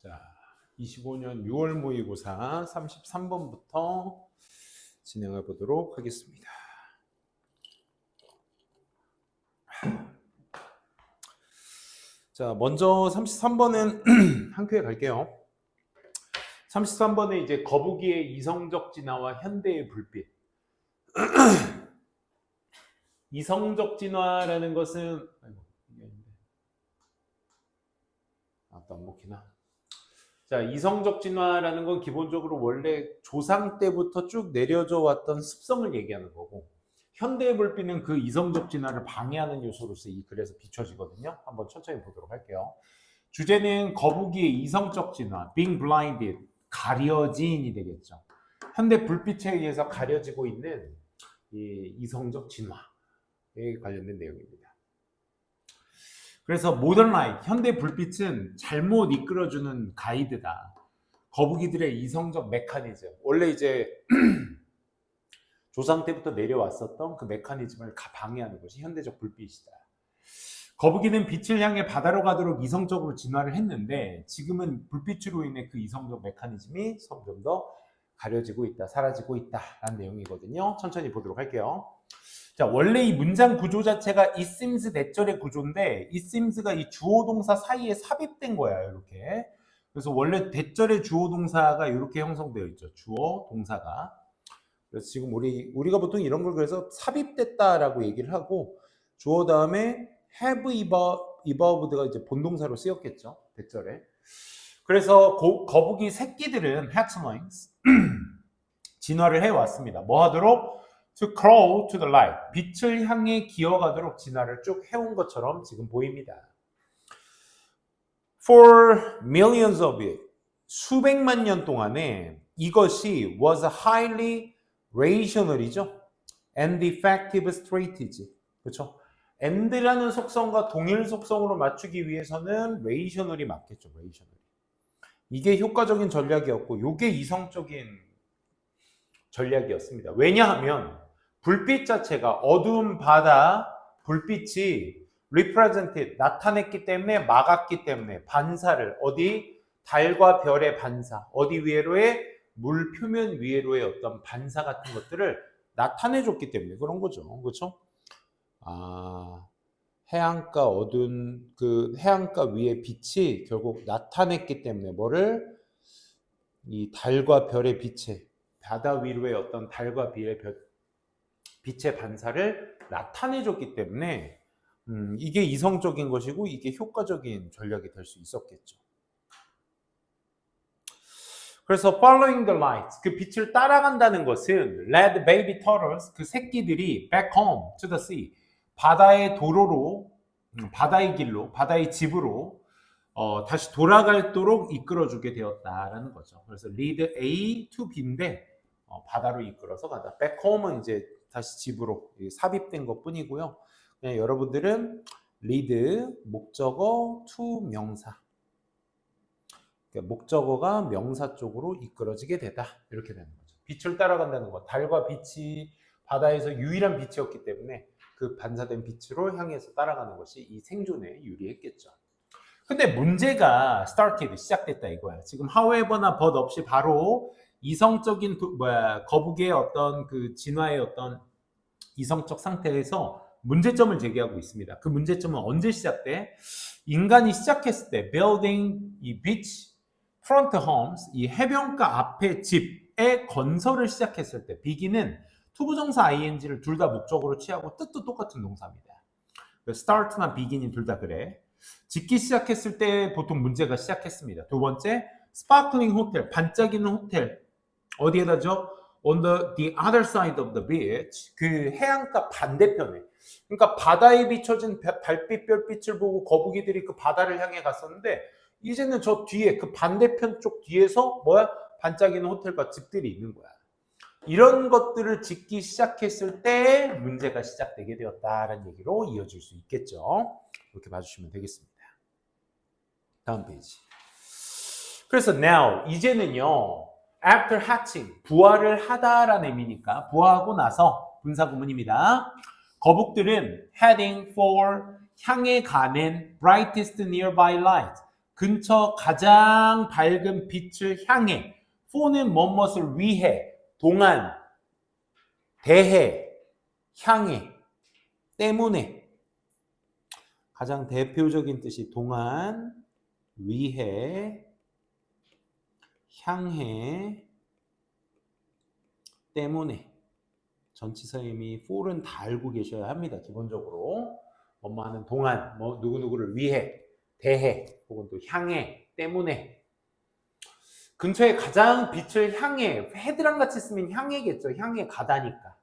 자, 25년 6월 모의고사 33번부터 진행해 보도록 하겠습니다. 자, 먼저 33번은 한 큐에 갈게요. 33번에 이제 거북이의 이성적 진화와 현대의 불빛. 이성적 진화라는 것은 또 안 먹히나? 자, 이성적 진화라는 건 기본적으로 원래 조상 때부터 쭉 내려져 왔던 습성을 얘기하는 거고, 현대의 불빛은 그 이성적 진화를 방해하는 요소로서 이 글에서 비춰지거든요. 한번 천천히 보도록 할게요. 주제는 거북이의 이성적 진화, being blinded, 가려진이 되겠죠. 현대 불빛에 의해서 가려지고 있는 이 이성적 진화에 관련된 내용입니다. 그래서 모던 라이트, 현대 불빛은 잘못 이끌어주는 가이드다. 거북이들의 이성적 메커니즘, 원래 이제 조상 때부터 내려왔었던 그 메커니즘을 방해하는 것이 현대적 불빛이다. 거북이는 빛을 향해 바다로 가도록 이성적으로 진화를 했는데 지금은 불빛으로 인해 그 이성적 메커니즘이 점점 더 가려지고 있다, 사라지고 있다라는 내용이거든요. 천천히 보도록 할게요. 자, 원래 이 문장 구조 자체가 it seems 대절의 구조인데 it seems가 이 주어 동사 사이에 삽입된 거야, 이렇게. 그래서 원래 대절의 주어 동사가 이렇게 형성되어 있죠. 주어 동사가. 그래서 지금 우리가 보통 이런 걸 그래서 삽입됐다라고 얘기를 하고 주어 다음에 have evolved가 이제 본동사로 쓰였겠죠, 대절에. 그래서 거북이 새끼들은 hatchlings 진화를 해왔습니다. 뭐 하도록? To crawl to the light. 빛을 향해 기어가도록 진화를 쭉 해온 것처럼 지금 보입니다. For millions of years, 수백만 년 동안에 이것이 was a highly rational이죠. and effective strategy. 그렇죠? and라는 속성과 동일 속성으로 맞추기 위해서는 rational이 맞겠죠. rational. 이게 효과적인 전략이었고 이게 이성적인 전략이었습니다. 왜냐하면 불빛 자체가 어두운 바다 불빛이 represented 나타냈기 때문에, 막았기 때문에 반사를 어디 달과 별의 반사, 어디 위에로의 물 표면 위에로의 어떤 반사 같은 것들을 나타내줬기 때문에 그런 거죠. 그렇죠? 해안가 어두운 그 해안가 위에 빛이 결국 나타냈기 때문에 뭐를 이 달과 별의 빛에 바다 위로의 어떤 달과 빛의 반사를 나타내줬기 때문에 이게 이성적인 것이고 이게 효과적인 전략이 될 수 있었겠죠. 그래서 following the light, 그 빛을 따라간다는 것은 led baby turtles, 그 새끼들이 back home to the sea, 바다의 도로로, 바다의 길로, 바다의 집으로 다시 돌아갈도록 이끌어주게 되었다라는 거죠. 그래서 lead A to B인데 바다로 이끌어서 가다. back home은 이제 다시 집으로 삽입된 것 뿐이고요. 그냥 여러분들은 lead 목적어 to 명사. 그러니까 목적어가 명사 쪽으로 이끌어지게 되다. 이렇게 되는 거죠. 빛을 따라간다는 것. 달과 빛이 바다에서 유일한 빛이었기 때문에 그 반사된 빛으로 향해서 따라가는 것이 이 생존에 유리했겠죠. 근데 문제가 started, 시작됐다 이거야. 지금 however나 but 없이 바로 이성적인 거북이의 어떤 그 진화의 어떤 이성적 상태에서 문제점을 제기하고 있습니다. 그 문제점은 언제 시작돼? 인간이 시작했을 때 building 이 beach front homes, 이 해변가 앞에 집의 건설을 시작했을 때 begin은 투부정사 ing를 둘 다 목적으로 취하고 뜻도 똑같은 동사입니다. start나 begin이 둘 다 그래. 짓기 시작했을 때 보통 문제가 시작했습니다. 두 번째, sparkling hotel, 반짝이는 호텔. 어디에다죠? On the other side of the beach, 그 해안가 반대편에. 그러니까 바다에 비춰진 달빛, 별빛을 보고 거북이들이 그 바다를 향해 갔었는데 이제는 저 뒤에 그 반대편 쪽 뒤에서 반짝이는 호텔과 집들이 있는 거야. 이런 것들을 짓기 시작했을 때 문제가 시작되게 되었다라는 얘기로 이어질 수 있겠죠. 이렇게 봐주시면 되겠습니다. 다음 페이지. 그래서 now, 이제는요. after hatching, 부화를 하다라는 의미니까 부화하고 나서 분사구문입니다. 거북들은 heading for, 향해 가는 brightest nearby light, 근처 가장 밝은 빛을 향해. for는 뭐뭇을 위해, 동안, 대해, 향해, 때문에. 가장 대표적인 뜻이 동안, 위해, 향해, 때문에. 전치사임이 for는 다 알고 계셔야 합니다. 기본적으로. 뭐뭐하는 동안, 뭐 누구누구를 위해, 대해, 혹은 또 향해, 때문에. 근처에 가장 빛을 향해, 헤드랑 같이 쓰면 향해겠죠. 향해 가다니까.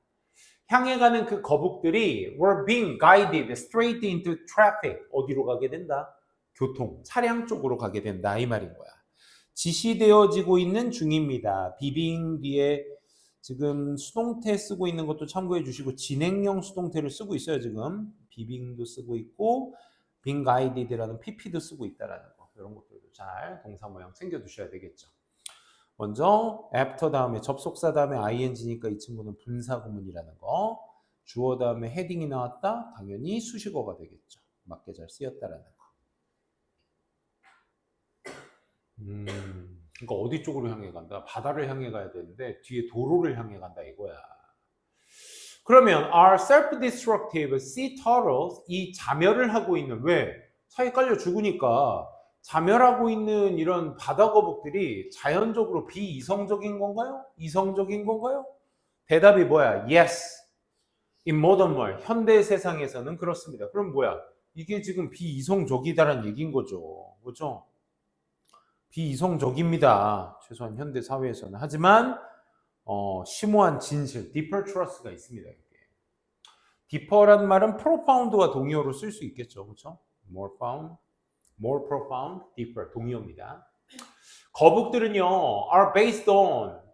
향해 가는 그 거북들이 were being guided straight into traffic. 어디로 가게 된다? 교통, 차량 쪽으로 가게 된다. 이 말인 거야. 지시되어지고 있는 중입니다. 비빙 뒤에 지금 수동태 쓰고 있는 것도 참고해 주시고 진행형 수동태를 쓰고 있어요. 지금 비빙도 쓰고 있고 being guided라는 pp도 쓰고 있다라는 거. 이런 것들도 잘 동사 모양 챙겨 두셔야 되겠죠. 먼저 after 다음에 접속사 다음에 ing니까 이 친구는 분사구문이라는 거. 주어 다음에 헤딩이 나왔다? 당연히 수식어가 되겠죠. 맞게 잘 쓰였다라는 거. 그러니까 어디 쪽으로 향해 간다? 바다를 향해 가야 되는데 뒤에 도로를 향해 간다 이거야. 그러면 are self-destructive sea turtles, 이 자멸을 하고 있는, 왜? 사이 깔려 죽으니까 자멸하고 있는 이런 바다 거북들이 자연적으로 비이성적인 건가요? 이성적인 건가요? 대답이 뭐야? Yes. In modern world, 현대 세상에서는 그렇습니다. 그럼 뭐야? 이게 지금 비이성적이다라는 얘기인 거죠. 그렇죠? 비이성적입니다. 최소한 현대 사회에서는. 하지만 심오한 진실, deeper trust가 있습니다. deeper란 말은 profound가 동의어로 쓸 수 있겠죠. 그렇죠? more profound, deeper 동의어입니다. 거북들은요, are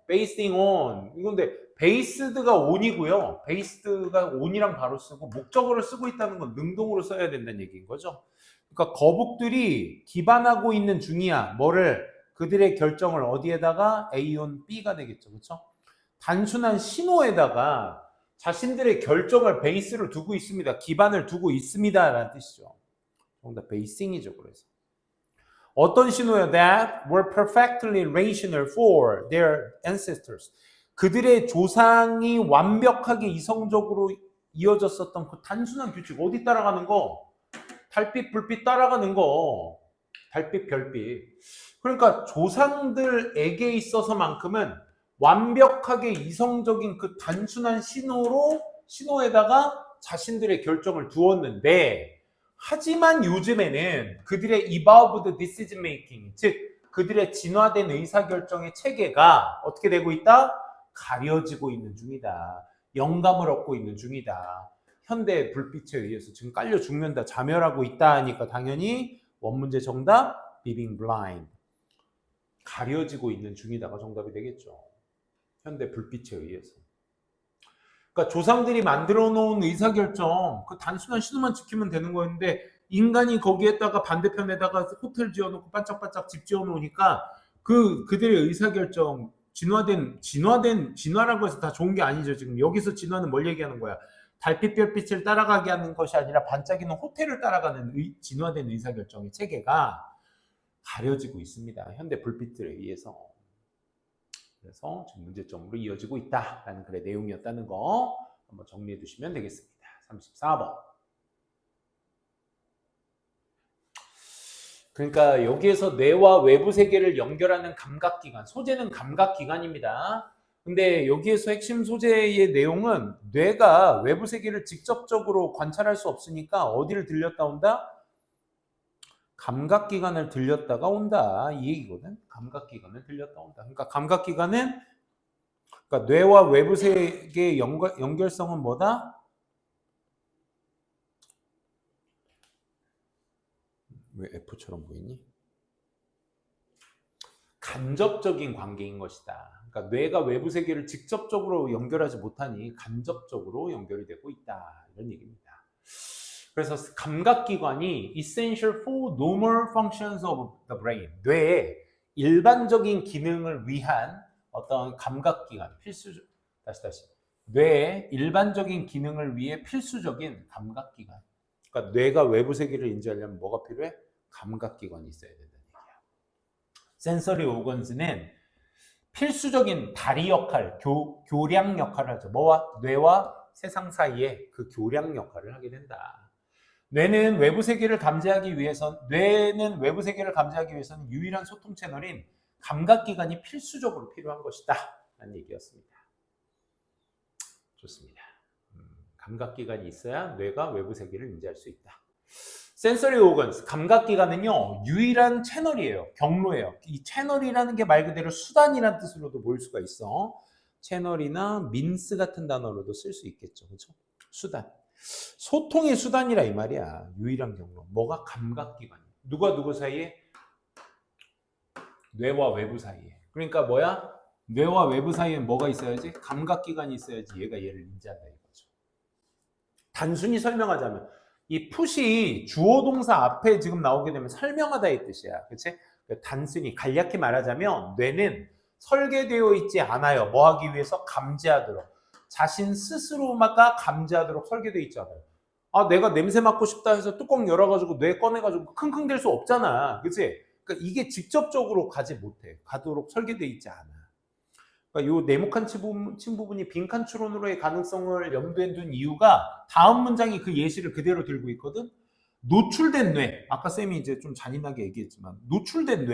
basing on 이건데 based가 on이고요. based가 on이랑 바로 쓰고 목적어를 쓰고 있다는 건 능동으로 써야 된다는 얘기인 거죠. 그러니까 거북들이 기반하고 있는 중이야. 뭐를? 그들의 결정을 어디에다가? A on B가 되겠죠. 그렇죠? 단순한 신호에다가 자신들의 결정을 베이스로 두고 있습니다. 기반을 두고 있습니다. 라는 뜻이죠. 정답 베이싱이죠. 그래서 어떤 신호요? That were perfectly rational for their ancestors. 그들의 조상이 완벽하게 이성적으로 이어졌었던 그 단순한 규칙. 어디 따라가는 거? 달빛, 불빛 따라가는 거. 달빛, 별빛. 그러니까 조상들에게 있어서만큼은 완벽하게 이성적인 그 단순한 신호에다가 자신들의 결정을 두었는데, 하지만 요즘에는 그들의 evolved decision making, 즉 그들의 진화된 의사결정의 체계가 어떻게 되고 있다? 가려지고 있는 중이다. 영감을 얻고 있는 중이다. 현대의 불빛에 의해서 지금 깔려 죽는다, 자멸하고 있다 하니까 당연히 원문제 정답 being blind. 가려지고 있는 중이다가 정답이 되겠죠. 현대 불빛에 의해서. 그러니까 조상들이 만들어 놓은 의사결정, 그 단순한 신호만 지키면 되는 거였는데 인간이 거기에다가 반대편에다가 호텔 지어놓고 반짝반짝 집 지어놓으니까 그들의 의사결정, 진화라고 해서 다 좋은 게 아니죠. 지금 여기서 진화는 뭘 얘기하는 거야? 달빛 별빛을 따라가게 하는 것이 아니라 반짝이는 호텔을 따라가는 진화된 의사결정의 체계가 가려지고 있습니다. 현대 불빛들에 의해서. 그래서 지금 문제점으로 이어지고 있다라는 글의 내용이었다는 거 한번 정리해 두시면 되겠습니다. 34번. 그러니까 여기에서 뇌와 외부 세계를 연결하는 감각기관, 소재는 감각기관입니다. 근데 여기에서 핵심 소재의 내용은 뇌가 외부 세계를 직접적으로 관찰할 수 없으니까 어디를 들렸다 온다? 감각기관을 들렸다가 온다, 이 얘기거든. 감각기관을 들렸다 온다. 그러니까 감각기관은, 그러니까 뇌와 외부 세계의 연결성은 뭐다? 왜 F처럼 보이니? 간접적인 관계인 것이다. 그러니까 뇌가 외부 세계를 직접적으로 연결하지 못하니 간접적으로 연결이 되고 있다, 이런 얘기입니다. 그래서 감각기관이 essential for normal functions of the brain, 뇌의 일반적인 기능을 위한 어떤 감각기관, 뇌의 일반적인 기능을 위해 필수적인 감각기관. 그러니까 뇌가 외부 세계를 인지하려면 뭐가 필요해? 감각기관이 있어야 된다니까. 센서리 오건즈는 필수적인 다리 역할, 교량 역할을 하죠. 뇌와 세상 사이에 그 교량 역할을 하게 된다. 뇌는 외부 세계를 감지하기 위해서는 유일한 소통 채널인 감각기관이 필수적으로 필요한 것이다. 라는 얘기였습니다. 좋습니다. 감각기관이 있어야 뇌가 외부 세계를 인지할 수 있다. 센서리 오건스, 감각기관은요, 유일한 채널이에요. 경로예요. 이 채널이라는 게 말 그대로 수단이라는 뜻으로도 보일 수가 있어. 채널이나 민스 같은 단어로도 쓸 수 있겠죠. 그렇죠? 수단. 소통의 수단이라 이 말이야. 유일한 경로. 뭐가? 감각기관. 누가 누구 사이에? 뇌와 외부 사이에. 그러니까 뭐야? 뇌와 외부 사이에 뭐가 있어야지? 감각기관이 있어야지 얘가 얘를 인지한다 이거죠. 단순히 설명하자면 이 푸시 주어 동사 앞에 지금 나오게 되면 설명하다의 뜻이야. 그치? 단순히 간략히 말하자면 뇌는 설계되어 있지 않아요. 뭐 하기 위해서? 감지하도록. 자신 스스로가 감지하도록 설계되어 있지 않아요. 아, 내가 냄새 맡고 싶다 해서 뚜껑 열어가지고 뇌 꺼내가지고 킁킁 댈 수 없잖아. 그치? 그러니까 이게 직접적으로 가지 못해. 가도록 설계되어 있지 않아. 그러니까 요 네모칸 친 부분이 빈칸 추론으로의 가능성을 염두에 둔 이유가 다음 문장이 그 예시를 그대로 들고 있거든. 노출된 뇌. 아까 쌤이 이제 좀 잔인하게 얘기했지만 노출된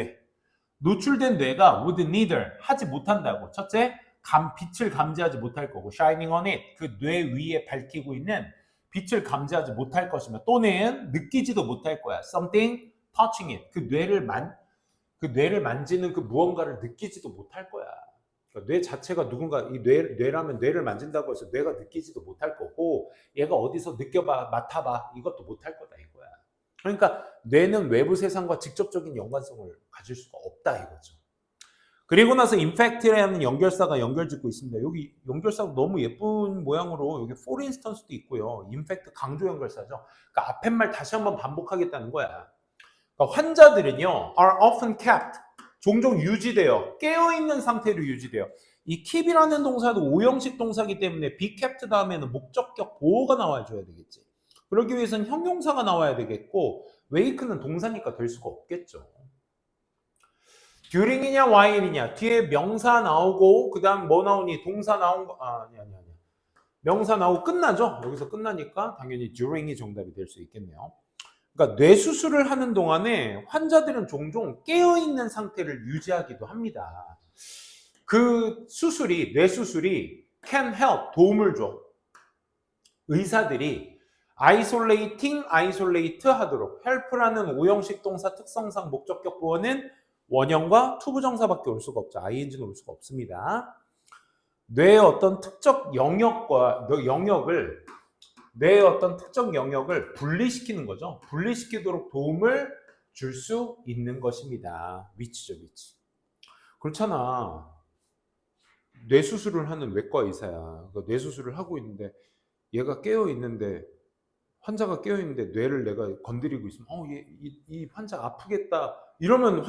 뇌가 would neither 하지 못한다고. 첫째, 빛을 감지하지 못할 거고 shining on it 그 뇌 위에 밝히고 있는 빛을 감지하지 못할 것이며 또는 느끼지도 못할 거야. something touching it 그 뇌를 만지는 그 무언가를 느끼지도 못할 거야. 그러니까 뇌 자체가 누군가 이 뇌라면 뇌를 만진다고 해서 뇌가 느끼지도 못할 거고 얘가 어디서 느껴봐 맡아봐 이것도 못할 거다 이거야. 그러니까 뇌는 외부 세상과 직접적인 연관성을 가질 수가 없다 이거죠. 그리고 나서 infact라는 연결사가 연결짓고 있습니다. 여기 연결사가 너무 예쁜 모양으로 여기 for instance도 있고요. infact 강조 연결사죠. 그러니까 앞에 말 다시 한번 반복하겠다는 거야. 그러니까 환자들은요 are often kept 종종 유지돼요. 깨어있는 상태로 유지돼요. 이 keep이라는 동사도 오형식 동사이기 때문에 be kept 다음에는 목적격 보호가 나와줘야 되겠지. 그러기 위해서는 형용사가 나와야 되겠고 wake는 동사니까 될 수가 없겠죠. during이냐 while이냐 뒤에 명사 나오고 그 다음 뭐 나오니 동사 나온 거 아니 명사 나오고 끝나죠. 여기서 끝나니까 당연히 during이 정답이 될 수 있겠네요. 그러니까 뇌수술을 하는 동안에 환자들은 종종 깨어있는 상태를 유지하기도 합니다. 그 뇌수술이 can help, 도움을 줘. 의사들이 isolate 하도록 help라는 오형식 동사 특성상 목적격 보어는 원형과 투부정사밖에 올 수가 없죠. ing는 올 수가 없습니다. 뇌의 어떤 특정 영역을 분리시키는 거죠. 분리시키도록 도움을 줄 수 있는 것입니다. 위치죠, 위치. 그렇잖아. 뇌수술을 하는 외과 의사야. 뇌수술을 하고 있는데 얘가 깨어있는데 환자가 깨어있는데 뇌를 내가 건드리고 있으면 이 환자 아프겠다. 이러면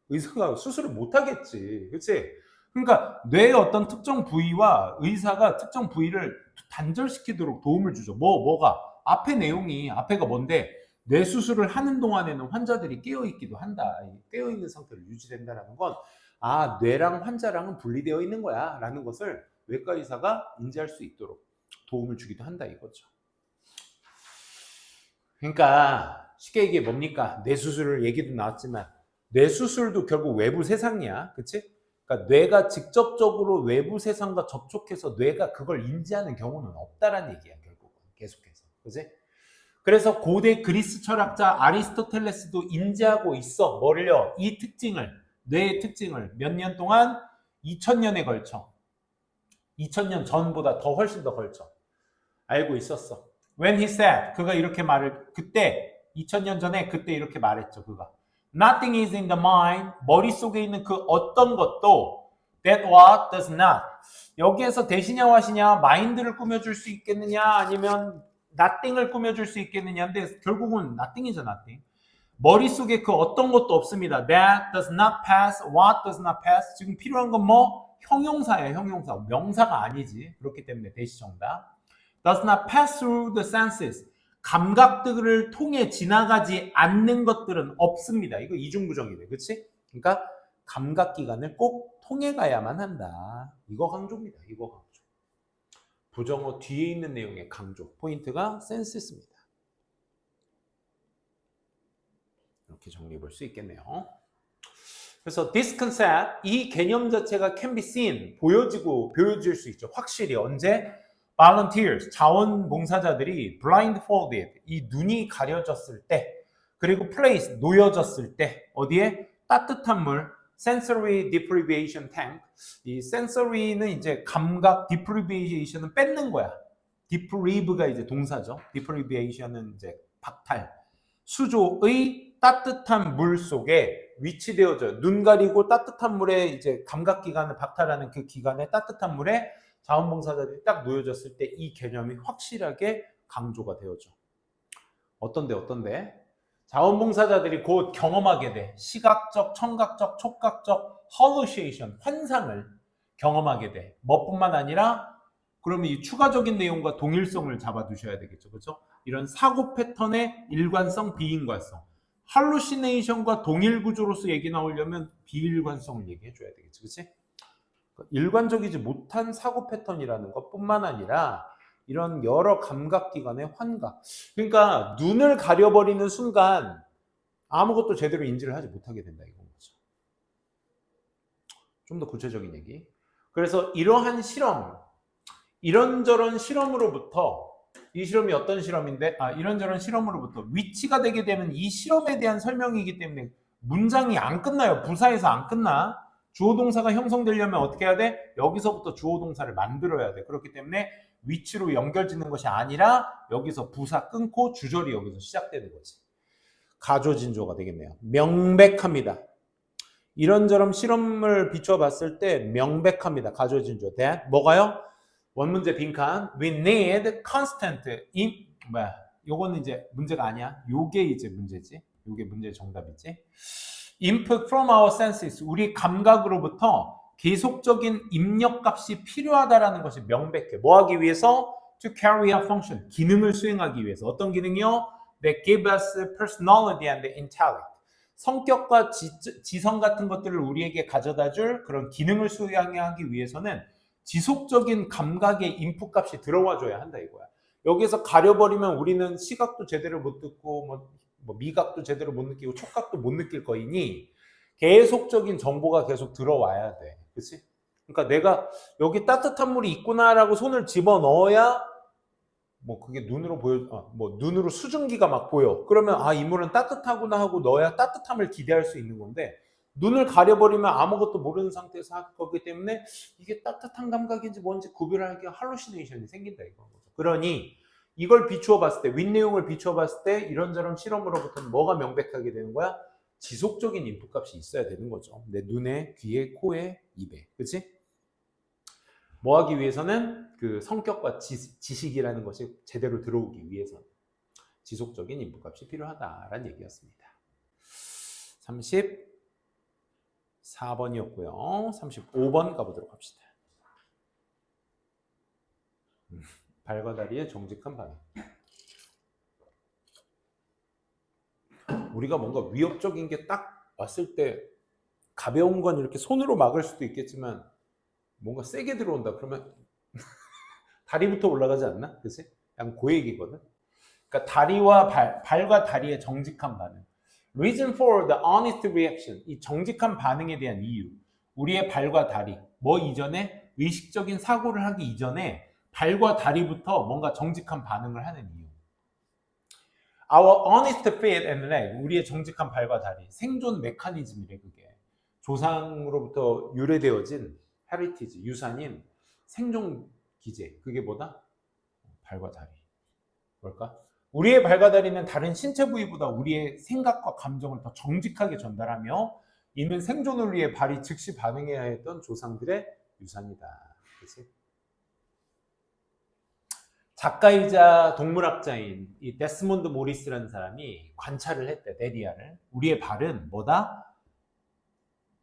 의사가 수술을 못하겠지. 그렇지? 그러니까 뇌의 어떤 특정 부위와 의사가 특정 부위를 단절시키도록 도움을 주죠. 뭐가? 앞에가 뭔데? 뇌 수술을 하는 동안에는 환자들이 깨어있기도 한다. 깨어있는 상태로 유지된다는 건 뇌랑 환자랑은 분리되어 있는 거야 라는 것을 외과 의사가 인지할 수 있도록 도움을 주기도 한다 이거죠. 그러니까 쉽게 얘기해 뭡니까? 뇌 수술 얘기도 나왔지만 뇌 수술도 결국 외부 세상이야. 그치? 그러니까 뇌가 직접적으로 외부 세상과 접촉해서 뇌가 그걸 인지하는 경우는 없다라는 얘기야. 결국은 계속해서. 그치? 그래서 고대 그리스 철학자 아리스토텔레스도 인지하고 있어. 뭐를요? 이 특징을, 뇌의 특징을 몇 년 동안? 2000년에 걸쳐. 2000년 전보다 훨씬 더 걸쳐. 알고 있었어. When he said, 그가 이렇게 그때 2000년 전에 그때 이렇게 말했죠. 그가 Nothing is in the mind. 머릿속에 있는 그 어떤 것도 that what does not. 여기에서 대시냐 what이냐 마인드를 꾸며줄 수 있겠느냐 아니면 nothing을 꾸며줄 수 있겠느냐. 근데 결국은 nothing이죠. nothing. 머릿속에 그 어떤 것도 없습니다. That does not pass. What does not pass. 지금 필요한 건 뭐? 형용사예요. 형용사. 명사가 아니지. 그렇기 때문에 대시 정답. Does not pass through the senses. 감각들을 통해 지나가지 않는 것들은 없습니다. 이거 이중부정이네. 그치? 그러니까 감각기관을 꼭 통해 가야만 한다. 이거 강조입니다. 이거 강조. 부정어 뒤에 있는 내용의 강조. 포인트가 센스입니다. 이렇게 정리해 볼 수 있겠네요. 그래서 this concept, 이 개념 자체가 can be seen, 보여질 수 있죠. 확실히 언제? volunteers, 자원봉사자들이 blindfolded, 이 눈이 가려졌을 때, 그리고 place, 놓여졌을 때, 어디에? 따뜻한 물, sensory deprivation tank. 이 sensory는 이제 감각, deprivation은 뺏는 거야. deprive가 이제 동사죠. deprivation은 이제 박탈. 수조의 따뜻한 물 속에 위치되어져. 눈 가리고 따뜻한 물에 이제 감각기관을 박탈하는 그 기관에 따뜻한 물에 자원봉사자들이 딱 놓여졌을 때 이 개념이 확실하게 강조가 되어져. 어떤데? 자원봉사자들이 곧 경험하게 돼. 시각적, 청각적, 촉각적 hallucination, 환상을 경험하게 돼. 뭐뿐만 아니라 그러면 이 추가적인 내용과 동일성을 잡아두셔야 되겠죠. 그렇죠? 이런 사고 패턴의 일관성, 비일관성. hallucination과 동일 구조로서 얘기 나오려면 비일관성을 얘기해 줘야 되겠죠. 그렇지? 일관적이지 못한 사고 패턴이라는 것뿐만 아니라 이런 여러 감각기관의 환각. 그러니까 눈을 가려버리는 순간 아무것도 제대로 인지를 하지 못하게 된다 이건 거죠. 좀 더 구체적인 얘기. 그래서 이러한 실험, 이런저런 실험으로부터 이 실험이 어떤 실험인데 이런저런 실험으로부터 위치가 되게 되는 이 실험에 대한 설명이기 때문에 문장이 안 끝나요. 부사에서 안 끝나. 주어 동사가 형성되려면 어떻게 해야 돼? 여기서부터 주어 동사를 만들어야 돼. 그렇기 때문에 위치로 연결짓는 것이 아니라 여기서 부사 끊고 주절이 여기서 시작되는 거지. 가조진조가 되겠네요. 명백합니다. 이런저런 실험을 비춰봤을 때 명백합니다. 가조진조. 뭐가요? 원문제 빈칸. We need constant. 요거는 이제 문제가 아니야. 요게 이제 문제지. 요게 문제의 정답이지. Input from our senses. 우리 감각으로부터 계속적인 입력값이 필요하다라는 것이 명백해. 뭐 하기 위해서? To carry out function. 기능을 수행하기 위해서. 어떤 기능이요? That give us personality and intellect. 성격과 지성 같은 것들을 우리에게 가져다 줄 그런 기능을 수행하기 위해서는 지속적인 감각의 인풋 값이 들어와 줘야 한다 이거야. 여기서 가려버리면 우리는 시각도 제대로 못 듣고 뭐 미각도 제대로 못 느끼고 촉각도 못 느낄 거이니 계속적인 정보가 계속 들어와야 돼. 그렇지? 그러니까 내가 여기 따뜻한 물이 있구나라고 손을 집어 넣어야 뭐 그게 눈으로 눈으로 수증기가 막 보여. 그러면 이 물은 따뜻하구나 하고 넣어야 따뜻함을 기대할 수 있는 건데 눈을 가려버리면 아무것도 모르는 상태에서 할 거기 때문에 이게 따뜻한 감각인지 뭔지 구별하기 할루시네이션이 생긴다 이거죠. 그러니 이걸 비추어 봤을 때, 윗내용을 비추어 봤을 때 이런저런 실험으로부터는 뭐가 명백하게 되는 거야? 지속적인 인풋 값이 있어야 되는 거죠. 내 눈에, 귀에, 코에, 입에. 그치? 뭐 하기 위해서는 그 성격과 지식이라는 것이 제대로 들어오기 위해서는 지속적인 인풋 값이 필요하다라는 얘기였습니다. 34번이었고요. 35번 가보도록 합시다. 발과 다리의 정직한 반응. 우리가 뭔가 위협적인 게 딱 왔을 때 가벼운 건 이렇게 손으로 막을 수도 있겠지만 뭔가 세게 들어온다 그러면 다리부터 올라가지 않나? 그치? 그냥 그 얘기거든. 그러니까 다리와 발과 다리의 정직한 반응. Reason for the honest reaction. 이 정직한 반응에 대한 이유. 우리의 발과 다리. 뭐 이전에 의식적인 사고를 하기 이전에 발과 다리부터 뭔가 정직한 반응을 하는 이유. Our honest feet and leg. 우리의 정직한 발과 다리. 생존 메커니즘이래 그게. 조상으로부터 유래되어진 헤리티지, 유산인 생존 기제. 그게 뭐다? 발과 다리. 뭘까? 우리의 발과 다리는 다른 신체 부위보다 우리의 생각과 감정을 더 정직하게 전달하며 이는 생존을 위해 발이 즉시 반응해야 했던 조상들의 유산이다. 그치? 작가이자 동물학자인 이 데스몬드 모리스라는 사람이 관찰을 했대, 데리아를. 우리의 발은 뭐다?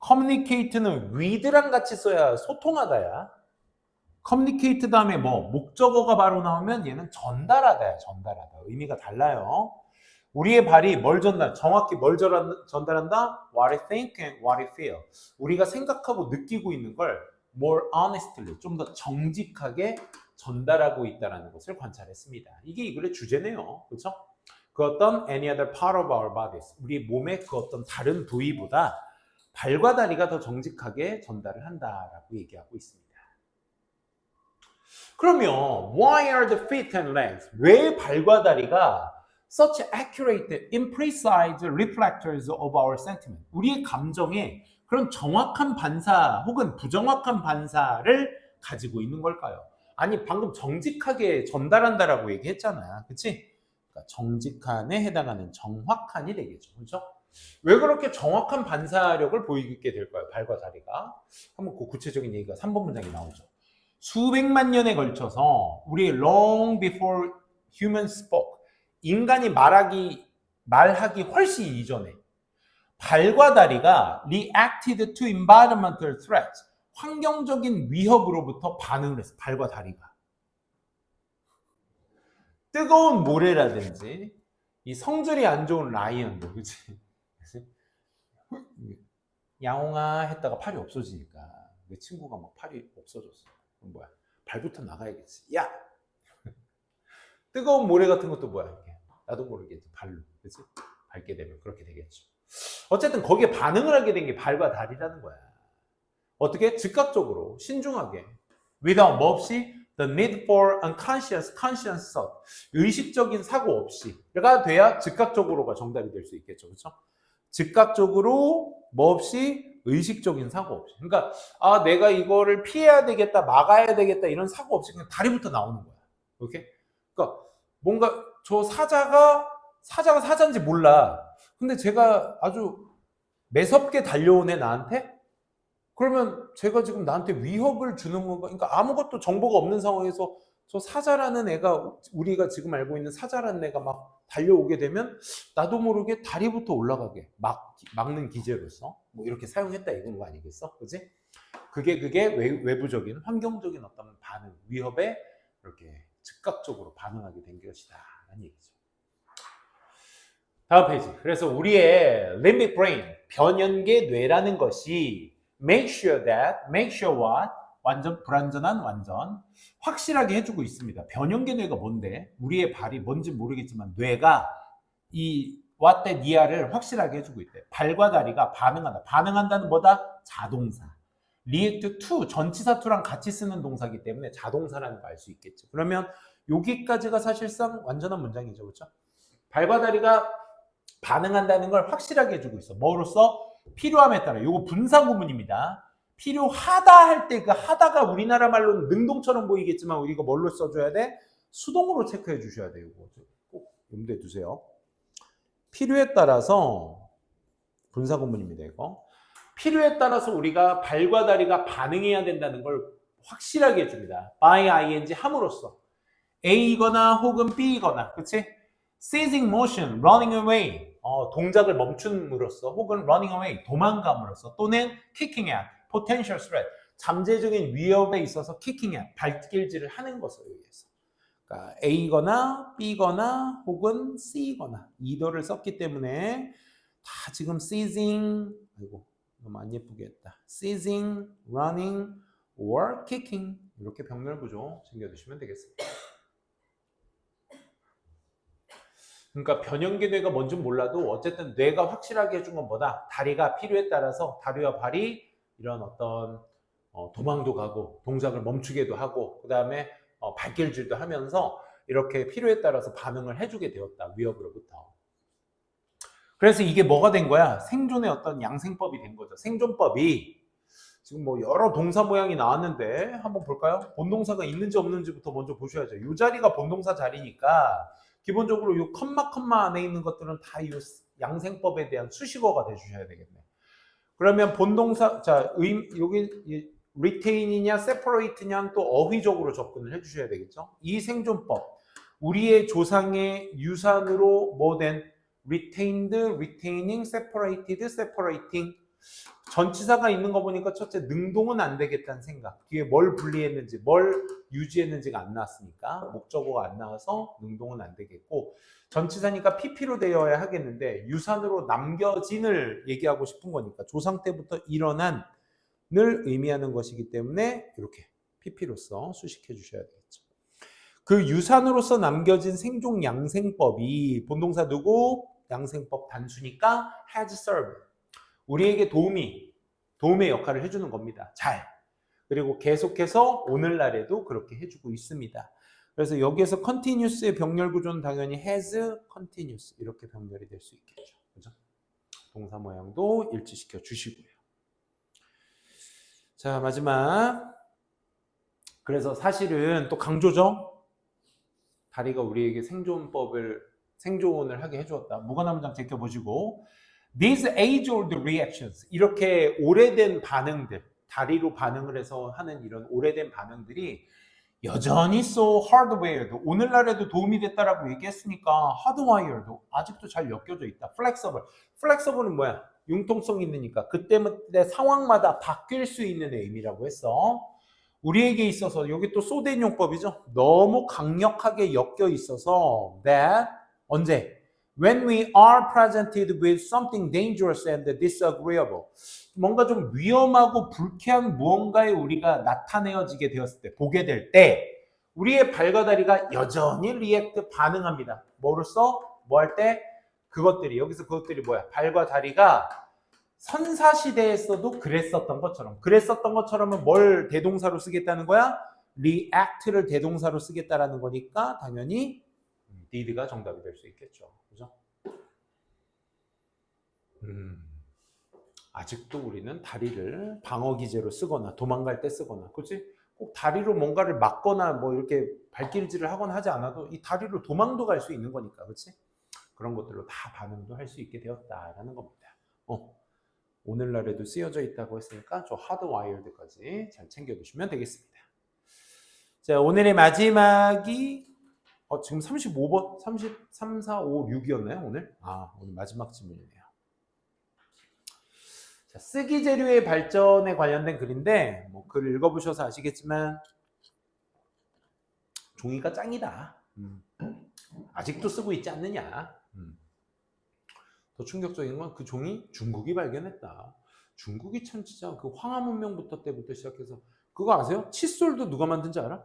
communicate는 with랑 같이 써야 소통하다야. communicate 다음에 목적어가 바로 나오면 얘는 전달하다야, 전달하다. 의미가 달라요. 우리의 발이 정확히 뭘 전달한다? What I think and what I feel. 우리가 생각하고 느끼고 있는 걸 more honestly, 좀 더 정직하게 전달하고 있다는 것을 관찰했습니다. 이게 이 글의 주제네요. 그렇죠? 그 어떤 any other part of our bodies, 우리 몸의 그 어떤 다른 부위보다 발과 다리가 더 정직하게 전달을 한다라고 얘기하고 있습니다. 그러면 why are the feet and legs? 왜 발과 다리가 such accurate, imprecise reflectors of our sentiment? 우리의 감정에 그런 정확한 반사 혹은 부정확한 반사를 가지고 있는 걸까요? 아니 방금 정직하게 전달한다라고 얘기했잖아. 그치? 그러니까 정직한에 해당하는 정확한이 되겠죠. 그렇죠? 왜 그렇게 정확한 반사력을 보이게 될까요? 발과 다리가. 한번 그 구체적인 얘기가 3번 문장에 나오죠. 수백만 년에 걸쳐서 우리 long before humans spoke, 인간이 말하기 훨씬 이전에 발과 다리가 reacted to environmental threats, 환경적인 위협으로부터 반응을 했어. 발과 다리가. 뜨거운 모래라든지 이 성질이 안 좋은 라이언도, 그치? 야옹아 했다가 팔이 없어지니까 내 친구가 막 팔이 없어졌어. 그럼 뭐야? 발부터 나가야겠지. 야! 뜨거운 모래 같은 것도 뭐야? 나도 모르게 발로, 그치? 밟게 되면 그렇게 되겠죠. 어쨌든 거기에 반응을 하게 된 게 발과 다리라는 거야. 어떻게? 즉각적으로, 신중하게, without, 뭐 없이, the need for unconscious, conscious thought, 의식적인 사고 없이가 돼야 즉각적으로가 정답이 될 수 있겠죠. 그렇죠? 즉각적으로 뭐 없이 의식적인 사고 없이. 그러니까 내가 이거를 피해야 되겠다, 막아야 되겠다 이런 사고 없이 그냥 다리부터 나오는 거야. 오케이? 그러니까 뭔가 저 사자가 사자인지 몰라. 근데 제가 아주 매섭게 달려오네 나한테? 그러면 제가 지금 나한테 위협을 주는 건가? 그러니까 아무것도 정보가 없는 상황에서 저 사자라는 애가, 우리가 지금 알고 있는 사자라는 애가 막 달려오게 되면 나도 모르게 다리부터 올라가게 막는 기제로서 뭐 이렇게 사용했다 이건 거 아니겠어? 그지? 그게 외부적인 환경적인 어떤 반응, 위협에 이렇게 즉각적으로 반응하게 된 것이다 라는 얘기죠. 다음 페이지. 그래서 우리의 limbic brain, 변연계 뇌라는 것이 make sure what? 완전 불완전한 완전 확실하게 해주고 있습니다. 변연계 뇌가 뭔데? 우리의 발이 뭔지 모르겠지만 뇌가 이 what that nia를 확실하게 해주고 있대. 발과 다리가 반응한다. 반응한다는 뭐다? 자동사. react to, 전치사 to랑 같이 쓰는 동사이기 때문에 자동사라는 걸 알 수 있겠죠. 그러면 여기까지가 사실상 완전한 문장이죠. 그렇죠? 발과 다리가 반응한다는 걸 확실하게 해주고 있어. 뭐로써? 필요함에 따라. 이거 분사구문입니다. 필요하다 할 때 그 하다가 우리나라 말로는 능동처럼 보이겠지만 우리가 뭘로 써줘야 돼? 수동으로 체크해 주셔야 돼요. 이거 꼭 염두에 두세요. 필요에 따라서 분사구문입니다. 이거. 필요에 따라서 우리가 발과 다리가 반응해야 된다는 걸 확실하게 해줍니다. by ing 함으로써 A이거나 혹은 B이거나, 그치? seizing motion, running away, 동작을 멈춤으로써 혹은 running away, 도망감으로써 또는 kicking at, potential threat, 잠재적인 위협에 있어서 kicking at, 발길질을 하는 것을 의해서. 그러니까 A거나 B거나 혹은 C거나 either를 썼기 때문에 다 지금 seizing, 아이고 너무 안 예쁘게 했다. seizing, running, or kicking 이렇게 병렬 구조 챙겨두시면 되겠습니다. 그러니까 변연계 뇌가 뭔지 몰라도 어쨌든 뇌가 확실하게 해준 건 뭐다? 다리가 필요에 따라서 다리와 발이 이런 어떤 도망도 가고 동작을 멈추게도 하고 그 다음에 발길질도 하면서 이렇게 필요에 따라서 반응을 해주게 되었다. 위협으로부터. 그래서 이게 뭐가 된 거야? 생존의 어떤 양생법이 된 거죠. 생존법이 지금 뭐 여러 동사 모양이 나왔는데 한번 볼까요? 본동사가 있는지 없는지부터 먼저 보셔야죠. 이 자리가 본동사 자리니까 기본적으로 이 컴마 안에 있는 것들은 다 이 양생법에 대한 수식어가 돼주셔야 되겠네. 그러면 본동사, 자, 여기 retain이냐 separate냐 또 어휘적으로 접근을 해주셔야 되겠죠. 이 생존법, 우리의 조상의 유산으로 뭐 된 retained, retaining, separated, separating 전치사가 있는 거 보니까 첫째 능동은 안 되겠다는 생각. 뒤에 뭘 분리했는지, 뭘 유지했는지가 안 나왔으니까 목적어가 안 나와서 능동은 안 되겠고 전치사니까 PP로 되어야 하겠는데 유산으로 남겨진을 얘기하고 싶은 거니까 조상 때부터 일어난을 의미하는 것이기 때문에 이렇게 PP로서 수식해 주셔야 되겠죠. 그 유산으로서 남겨진 생존 양생법이 본동사 누구? 양생법 단수니까 has served. 우리에게 도움의 역할을 해주는 겁니다. 잘. 그리고 계속해서 오늘날에도 그렇게 해주고 있습니다. 그래서 여기에서 continuous의 병렬 구조는 당연히 has continuous 이렇게 병렬이 될 수 있겠죠. 그죠? 동사 모양도 일치시켜 주시고요. 자, 마지막. 그래서 사실은 또 강조죠. 다리가 우리에게 생존을 하게 해주었다. 무관한 문장 제껴보시고 These age-old reactions 이렇게 오래된 반응들 다리로 반응을 해서 하는 이런 오래된 반응들이 여전히 so hardwired 오늘날에도 도움이 됐다라고 얘기했으니까 hardwired 아직도 잘 엮여져 있다. flexible은 뭐야? 융통성 있으니까 그때 상황마다 바뀔 수 있는 의미라고 했어. 우리에게 있어서 여기 또 소대인용법이죠. 너무 강력하게 엮여 있어서 that 언제? When we are presented with something dangerous and disagreeable 뭔가 좀 위험하고 불쾌한 무언가에 우리가 나타내어지게 되었을 때 보게 될 때 우리의 발과 다리가 여전히 리액트 반응합니다. 뭐로써? 뭐 할 때? 여기서 그것들이 뭐야? 발과 다리가 선사시대에서도 그랬었던 것처럼은 뭘 대동사로 쓰겠다는 거야? react를 대동사로 쓰겠다라는 거니까 당연히 did가 정답이 될 수 있겠죠. 그죠? 아직도 우리는 다리를 방어 기제로 쓰거나 도망갈 때 쓰거나 그렇지? 꼭 다리로 뭔가를 막거나 뭐 이렇게 발길질을 하거나 하지 않아도 이 다리로 도망도 갈 수 있는 거니까 그렇지? 그런 것들로 다 반응도 할 수 있게 되었다라는 겁니다. 오늘날에도 쓰여져 있다고 했으니까 저 하드와이어드까지 잘 챙겨두시면 되겠습니다. 자, 오늘의 마지막이 지금 35번, 33, 4, 5, 6이었나요 오늘? 오늘 마지막 질문이네요. 자, 쓰기 재료의 발전에 관련된 글인데 뭐 글 읽어보셔서 아시겠지만 종이가 짱이다. 아직도 쓰고 있지 않느냐. 더 충격적인 건 그 종이 중국이 발견했다. 중국이 참 진짜 그 황하 문명부터 때부터 시작해서 그거 아세요? 칫솔도 누가 만든지 알아?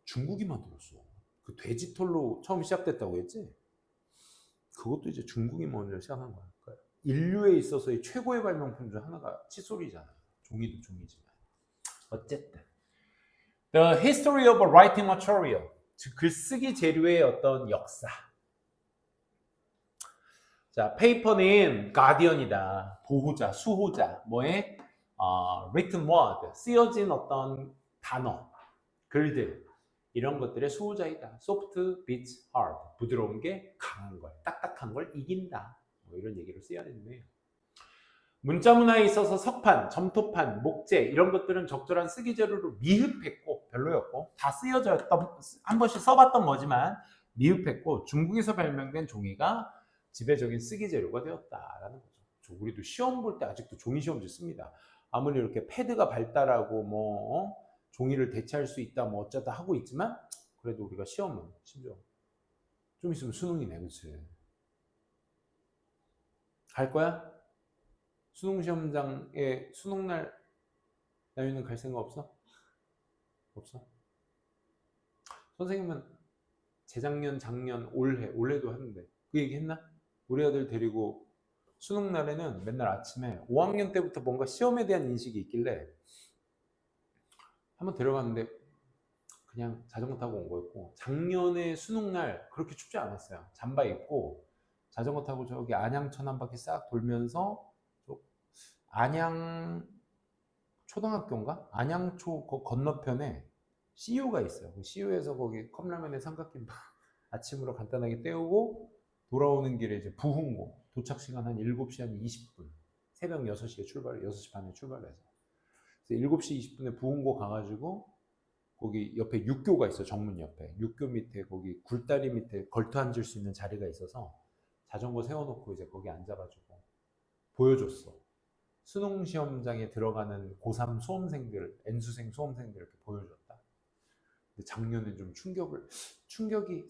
중국이 만들었어. 그 돼지털로 처음 시작됐다고 했지? 그것도 이제 중국이 먼저 시작한 거야. 그러니까 인류에 있어서의 최고의 발명품 중 하나가 칫솔이잖아. 종이도 종이지만. 어쨌든 The history of writing material 즉 글쓰기 재료의 어떤 역사. 자, 페이퍼는 가디언이다. 보호자, 수호자. 뭐에? written word, 쓰여진 어떤 단어, 글들 이런 것들의 수호자이다. soft beats hard, 부드러운 게 강한 걸, 딱딱한 걸 이긴다. 뭐 이런 얘기를 써야 되는데요. 문자 문화에 있어서 석판, 점토판, 목재 이런 것들은 적절한 쓰기 재료로 미흡했고 별로였고 다 쓰여졌던 한 번씩 써봤던 거지만 미흡했고 중국에서 발명된 종이가 지배적인 쓰기 재료가 되었다라는 거죠. 우리도 시험 볼 때 아직도 종이 시험지 씁니다. 아무리 이렇게 패드가 발달하고 뭐 종이를 대체할 수 있다 뭐 어쩌다 하고 있지만 그래도 우리가 시험은 심지어 좀 있으면 수능이네, 그렇지? 갈 거야? 수능 시험장에 수능날 나유는 갈 생각 없어? 없어? 선생님은 재작년, 작년, 올해도 하는데 그 얘기 했나? 우리 아들 데리고 수능 날에는 맨날 아침에 5학년 때부터 뭔가 시험에 대한 인식이 있길래 한번 데려갔는데 그냥 자전거 타고 온 거였고 작년에 수능 날 그렇게 춥지 않았어요. 잠바 입고 자전거 타고 저기 안양천 한 바퀴 싹 돌면서 안양 초등학교인가? 안양초 건너편에 CU가 있어요. 그 CU에서 거기 컵라면에 삼각김밥 아침으로 간단하게 때우고 돌아오는 길에 이제 부흥고 도착 시간 한 7시 한 20분 새벽 6시에 6시 반에 출발해서 7시 20분에 부흥고 가가지고 거기 옆에 육교가 있어. 정문 옆에 육교 밑에 거기 굴다리 밑에 걸터 앉을 수 있는 자리가 있어서 자전거 세워놓고 이제 거기 앉아가지고 보여줬어. 수능 시험장에 들어가는 고3 수험생들, N수생 수험생들 이렇게 보여줬다. 근데 작년에 좀 충격이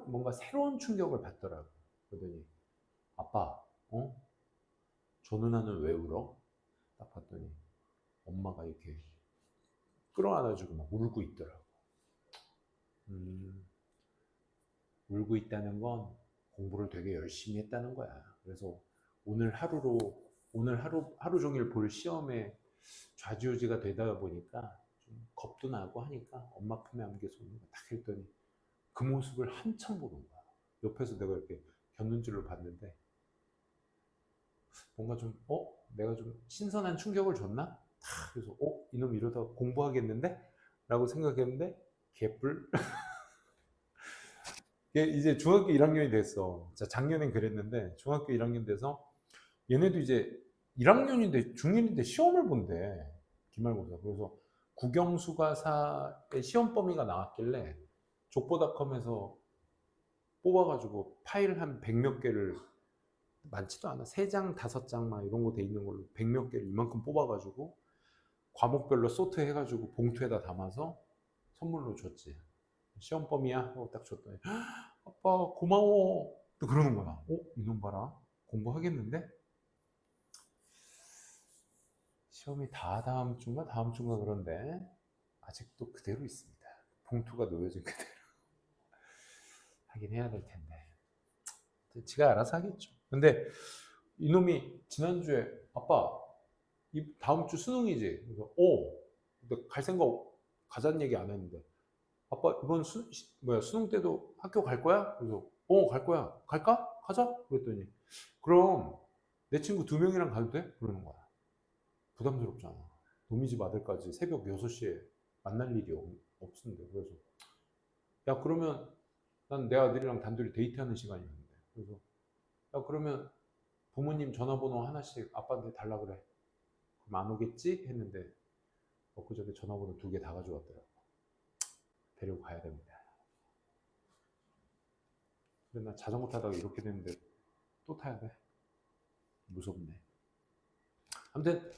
뭔가 새로운 충격을 받더라고. 그러더니 아빠, 저 누나는 왜 울어? 딱 봤더니 엄마가 이렇게 끌어안아주고 막 울고 있더라고. 울고 있다는 건 공부를 되게 열심히 했다는 거야. 그래서 오늘 하루 종일 볼 시험에 좌지우지가 되다 보니까 좀 겁도 나고 하니까 엄마 품에 안겨서 딱 했더니 그 모습을 한참 보는 거야. 옆에서 내가 이렇게 곁눈질로 봤는데 뭔가 좀 내가 좀 신선한 충격을 줬나? 그래서 이놈 이러다 공부하겠는데? 라고 생각했는데 개뿔. 이제 중학교 1학년이 됐어. 작년엔 그랬는데 중학교 1학년 돼서 얘네도 이제 1학년인데 중1인데 시험을 본대. 기말고사. 그래서 국영수가사의 시험 범위가 나왔길래 족보닷컴에서 뽑아가지고 파일 한 100몇 개를 많지도 않아. 3장, 5장 막 이런 거 돼 있는 걸로 100몇 개를 이만큼 뽑아가지고 과목별로 소트 해가지고 봉투에다 담아서 선물로 줬지. 시험 범위야? 하고 딱 줬더니 아빠 고마워. 또 그러는 거야. 이놈 봐라. 공부하겠는데? 시험이 다음 주인가 그런데 아직도 그대로 있습니다. 봉투가 놓여진 그대로. 하긴 해야 될 텐데. 지가 알아서 하겠죠. 근데 이놈이 지난주에 아빠 다음 주 수능이지? 그래서 근데 갈 생각 가자는 얘기 안 했는데 아빠 이번 수능 때도 학교 갈 거야? 그래서 갈 거야. 갈까? 가자. 그랬더니 그럼 내 친구 2명이랑 가도 돼? 그러는 거야. 부담스럽잖아. 놈이 집 아들까지 새벽 6시에 만날 일이 없는데. 그래서 야 그러면 난 내 아들이랑 단둘이 데이트하는 시간이었는데. 그래서 야 그러면 부모님 전화번호 하나씩 아빠한테 달라 그래. 그럼 안 오겠지? 했는데 엊그저께 전화번호 2개 다 가져왔더라고. 데리고 가야 됩니다. 근데 나 자전거 타다가 이렇게 됐는데 또 타야 돼. 무섭네. 아무튼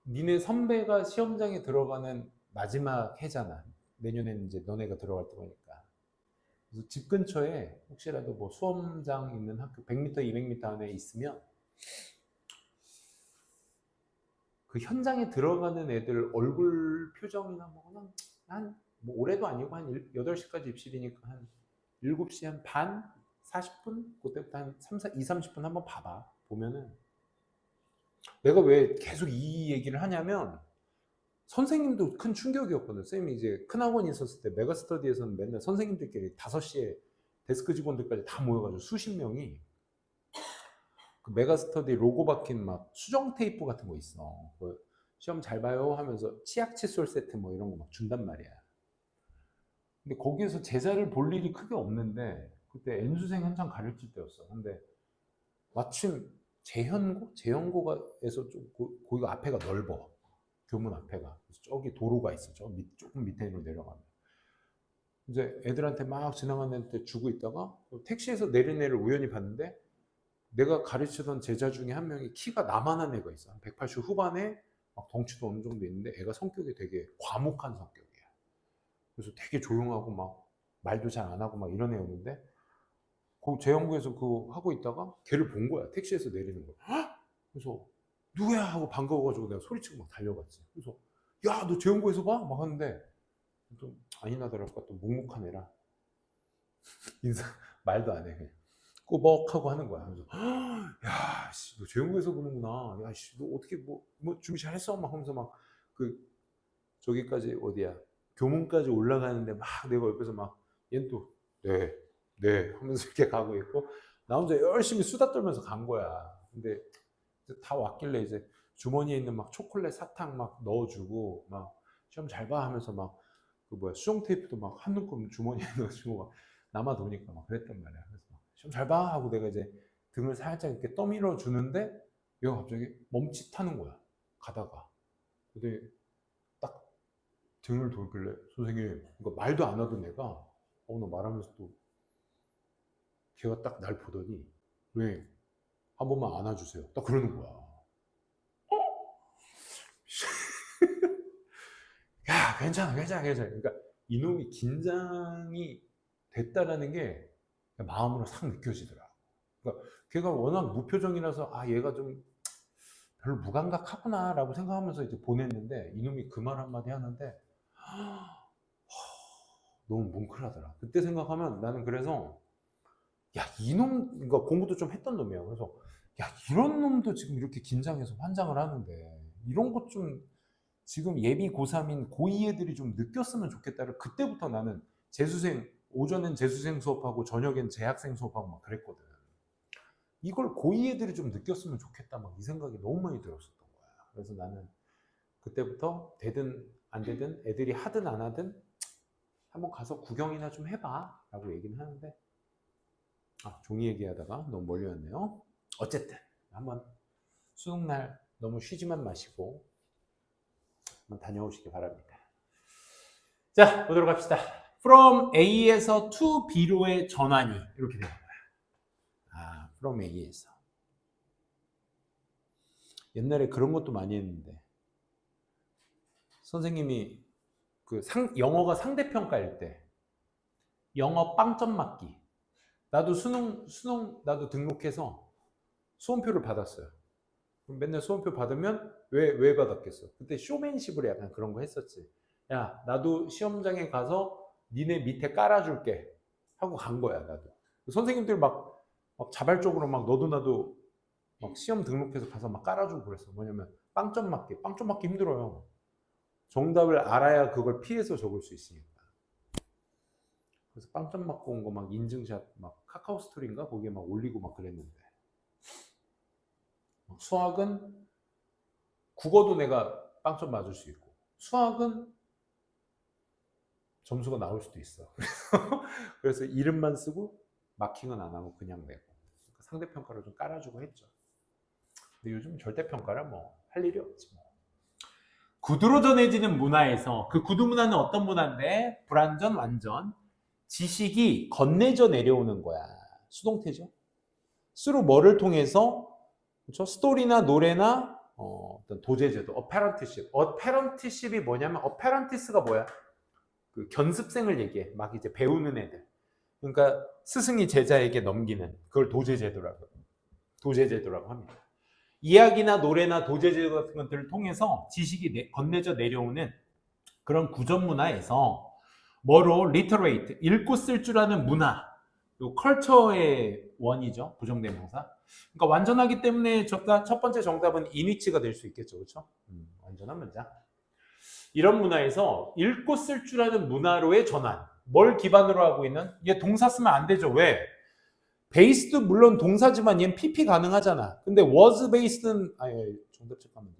니네 선배가 시험장에 들어가는 마지막 해잖아. 내년에는 이제 너네가 들어갈 거니까. 그래서 집 근처에 혹시라도 뭐 수험장 있는 학교 100m, 200m 안에 있으면 그 현장에 들어가는 애들 얼굴 표정이나 뭐 뭐 올해도 아니고 한 8시까지 입실이니까 한 7시 한 반? 40분? 그때부터 한 30분 한번 봐봐. 보면은 내가 왜 계속 이 얘기를 하냐면 선생님도 큰 충격이었거든. 쌤이 이제 큰 학원이 있었을 때 메가스터디에서는 맨날 선생님들끼리 5시에 데스크 직원들까지 다 모여가지고 수십 명이 그 메가스터디 로고 박힌 막 수정 테이프 같은 거 있어. 그 시험 잘 봐요 하면서 치약 칫솔 세트 뭐 이런 거 막 준단 말이야. 근데 거기에서 제자를 볼 일이 크게 없는데 그때 N수생 한창 가르칠 때였어. 근데 마침 재현고에서 좀 거기가 앞에가 넓어. 교문 앞에가. 그래서 저기 도로가 있어. 조금 밑에로 내려가면. 이제 애들한테 막 지나가는 데 주고 있다가 택시에서 내린 애를 우연히 봤는데 내가 가르치던 제자 중에 한 명이 키가 나만한 애가 있어. 180 후반에 막 덩치도 어느 정도 있는데 애가 성격이 되게 과묵한 성격이야. 그래서 되게 조용하고 막 말도 잘 안 하고 막 이런 애였는데 그 재연구에서 그거 하고 있다가 걔를 본 거야. 택시에서 내리는 거야. 그래서 누구야 하고 반가워가지고 내가 소리치고 막 달려갔지. 그래서 야 너 재연구에서 봐? 막 하는데 좀 아니나 다를까 또 묵묵한 애라 인사 말도 안 해. 그냥 꾸벅하고 하는 거야. 그래서 야, 씨, 너 재연구에서 보는구나. 야, 씨, 너 어떻게 뭐 준비 잘했어? 막 하면서 막 그 저기까지 어디야? 교문까지 올라가는데 막 내가 옆에서 막 얘는 또 네 하면서 이렇게 가고 있고 나 혼자 열심히 수다 떨면서 간 거야. 근데 이제 다 왔길래 이제 주머니에 있는 막 초콜릿 사탕 막 넣어주고 막 시험 잘 봐 하면서 막 그 뭐야 수정 테이프도 막 한 묶음 주머니에 넣어주고 막 남아 도니까 막 그랬단 말이야. 그래서 막 시험 잘 봐 하고 내가 이제 등을 살짝 이렇게 떠밀어 주는데 얘가 갑자기 멈칫하는 거야. 가다가 근데 딱 등을 돌길래 선생님 그러니까 말도 안 하던 애가 나 말하면서 또 걔가 딱 날 보더니 왜 한 번만 안아주세요. 딱 그러는 거야. 괜찮아. 그러니까 이놈이 긴장이 됐다라는 게 마음으로 싹 느껴지더라. 그러니까 걔가 워낙 무표정이라서 얘가 좀 별로 무감각하구나라고 생각하면서 이제 보냈는데 이놈이 그 말 한마디 하는데 너무 뭉클하더라. 그때 생각하면 나는 그래서 이놈, 그러니까 공부도 좀 했던 놈이야. 그래서 이런 놈도 지금 이렇게 긴장해서 환장을 하는데 이런 것 좀 지금 예비 고3인 고2 애들이 좀 느꼈으면 좋겠다를 그때부터 나는 재수생, 오전엔 재수생 수업하고 저녁엔 재학생 수업하고 막 그랬거든. 이걸 고2 애들이 좀 느꼈으면 좋겠다 막 이 생각이 너무 많이 들었었던 거야. 그래서 나는 그때부터 되든 안 되든 애들이 하든 안 하든 한번 가서 구경이나 좀 해봐 라고 얘기는 하는데 종이 얘기하다가 너무 멀리 왔네요. 어쨌든 한번 수능날 너무 쉬지만 마시고 한번 다녀오시기 바랍니다. 자, 보도록 합시다. From A에서 to B로의 전환이 이렇게 되는 거야. From A에서. 옛날에 그런 것도 많이 했는데 선생님이 영어가 상대평가일 때 영어 빵점 맞기. 나도 수능 나도 등록해서 수험표를 받았어요. 맨날 수험표 받으면 왜 받았겠어? 그때 쇼맨십으로 약간 그런 거 했었지. 야, 나도 시험장에 가서 니네 밑에 깔아줄게 하고 간 거야. 나도 선생님들 막 자발적으로 막 너도 나도 막 시험 등록해서 가서 막 깔아주고 그랬어. 뭐냐면 빵점 맞기 힘들어요. 정답을 알아야 그걸 피해서 적을 수 있으니까. 그래서 빵점 맞고 온 거 막 인증샷 막 카카오 스토리인가 거기에 막 올리고 막 그랬는데. 수학은 국어도 내가 빵점 맞을 수 있고 수학은 점수가 나올 수도 있어. 그래서 이름만 쓰고 마킹은 안 하고 그냥 내고 상대평가를 좀 깔아주고 했죠. 근데 요즘 절대평가라 뭐 할 일이 없지 뭐. 구두로 전해지는 문화에서 그 구두 문화는 어떤 문화인데 불완전 완전 지식이 건네져 내려오는 거야. 수동태죠. 수로 뭐를 통해서 그렇죠? 스토리나 노래나 어떤 도제제도, 어페런티십이 뭐냐면 어페런티스가 뭐야? 그 견습생을 얘기해. 막 이제 배우는 애들. 그러니까 스승이 제자에게 넘기는 그걸 도제제도라고 합니다. 이야기나 노래나 도제제도 같은 것들을 통해서 지식이 건네져 내려오는 그런 구전 문화에서 뭐로 리터레이트 읽고 쓸 줄 아는 문화, 요 컬처의 원이죠. 부정대명사. 그러니까 완전하기 때문에 첫 번째 정답은 인위치가 될 수 있겠죠. 그렇죠? 완전한 문장. 이런 문화에서 읽고 쓸 줄 아는 문화로의 전환. 뭘 기반으로 하고 있는? 얘 동사 쓰면 안 되죠. 왜? 베이스도 물론 동사지만 얘는 PP 가능하잖아. 근데 was based는 정답 잠깐만요.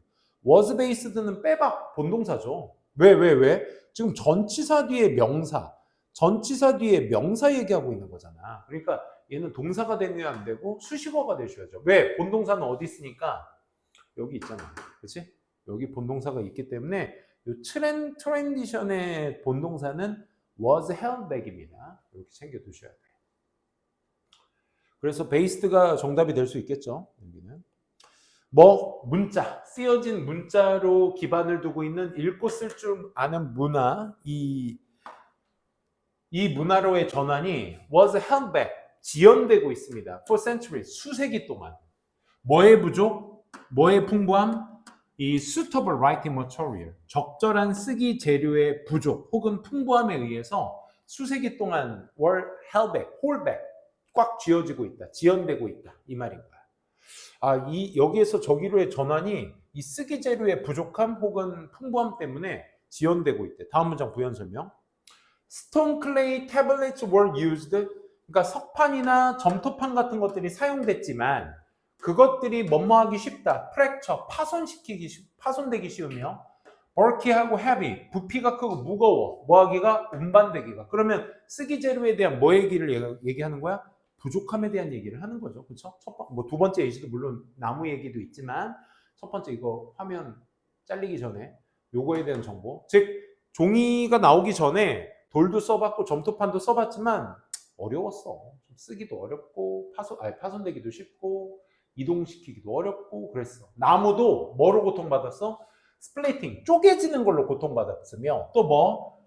was based는 빼박 본동사죠. 왜? 지금 전치사 뒤에 명사, 전치사 뒤에 명사 얘기하고 있는 거잖아. 그러니까 얘는 동사가 되면 안 되고 수식어가 되셔야죠. 왜? 본동사는 어디 있으니까 여기 있잖아. 그렇지? 여기 본동사가 있기 때문에 이 트랜지션의 본동사는 was held back입니다. 이렇게 챙겨 두셔야 돼요. 그래서 베이스드가 정답이 될 수 있겠죠. 여기는 문자, 쓰여진 문자로 기반을 두고 있는 읽고 쓸 줄 아는 문화, 이 문화로의 전환이 was held back, 지연되고 있습니다. for centuries, 수세기 동안. 뭐의 부족? 뭐의 풍부함? 이 suitable writing material, 적절한 쓰기 재료의 부족 혹은 풍부함에 의해서 수세기 동안 were held back, hold back, 꽉 쥐어지고 있다, 지연되고 있다 이 말인 거야. 여기에서 저기로의 전환이 이 쓰기 재료의 부족함 혹은 풍부함 때문에 지연되고 있대. 다음 문장 부연 설명. Stone clay tablets were used. 그러니까 석판이나 점토판 같은 것들이 사용됐지만 그것들이 뭐뭐하기 쉽다. fracture, 파손되기 쉬우며 bulky하고 heavy, 부피가 크고 무거워. 뭐하기가? 운반되기가. 그러면 쓰기 재료에 대한 뭐 얘기를 얘기하는 거야? 부족함에 대한 얘기를 하는 거죠. 그렇죠? 두 번째 예시도 물론 나무 얘기도 있지만 첫 번째 이거 화면 잘리기 전에 요거에 대한 정보. 즉 종이가 나오기 전에 돌도 써봤고 점토판도 써봤지만 어려웠어. 좀 쓰기도 어렵고 파손되기도 쉽고 이동시키기도 어렵고 그랬어. 나무도 뭐로 고통받았어? splitting, 쪼개지는 걸로 고통받았으며 또 뭐?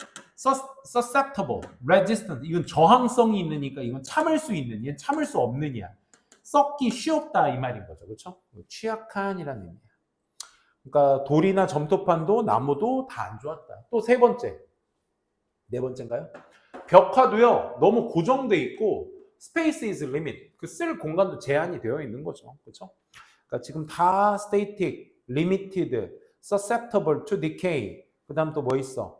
susceptible, resistant, 이건 저항성이 있느니까 이건 참을 수 있는, 얘는 참을 수 없느냐. 썩기 쉬웠다 이 말인 거죠. 그렇죠? 취약한이라는 의미야. 그러니까 돌이나 점토판도 나무도 다 안 좋았다. 또 세 번째, 네 번째인가요? 벽화도요 너무 고정돼 있고 space is limit, 그 쓸 공간도 제한이 되어 있는 거죠. 그렇죠? 그러니까 지금 다 static, limited, susceptible to decay. 그다음 또 뭐 있어?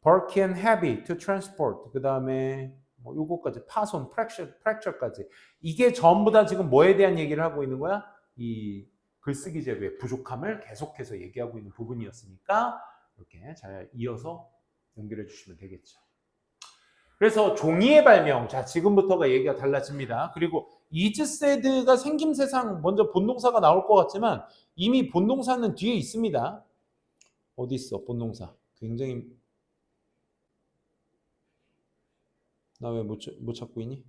bulky and heavy to transport. 그다음에 뭐 요거까지 파손, fracture까지. 이게 전부 다 지금 뭐에 대한 얘기를 하고 있는 거야? 이 글쓰기 재료의 부족함을 계속해서 얘기하고 있는 부분이었으니까 이렇게 잘 이어서 연결해 주시면 되겠죠. 그래서 종이의 발명, 자 지금부터가 얘기가 달라집니다. 그리고 이즈세드가 생김새상 먼저 본동사가 나올 것 같지만 이미 본동사는 뒤에 있습니다. 어디 있어 본동사? 굉장히 나 왜 못 찾고 있니?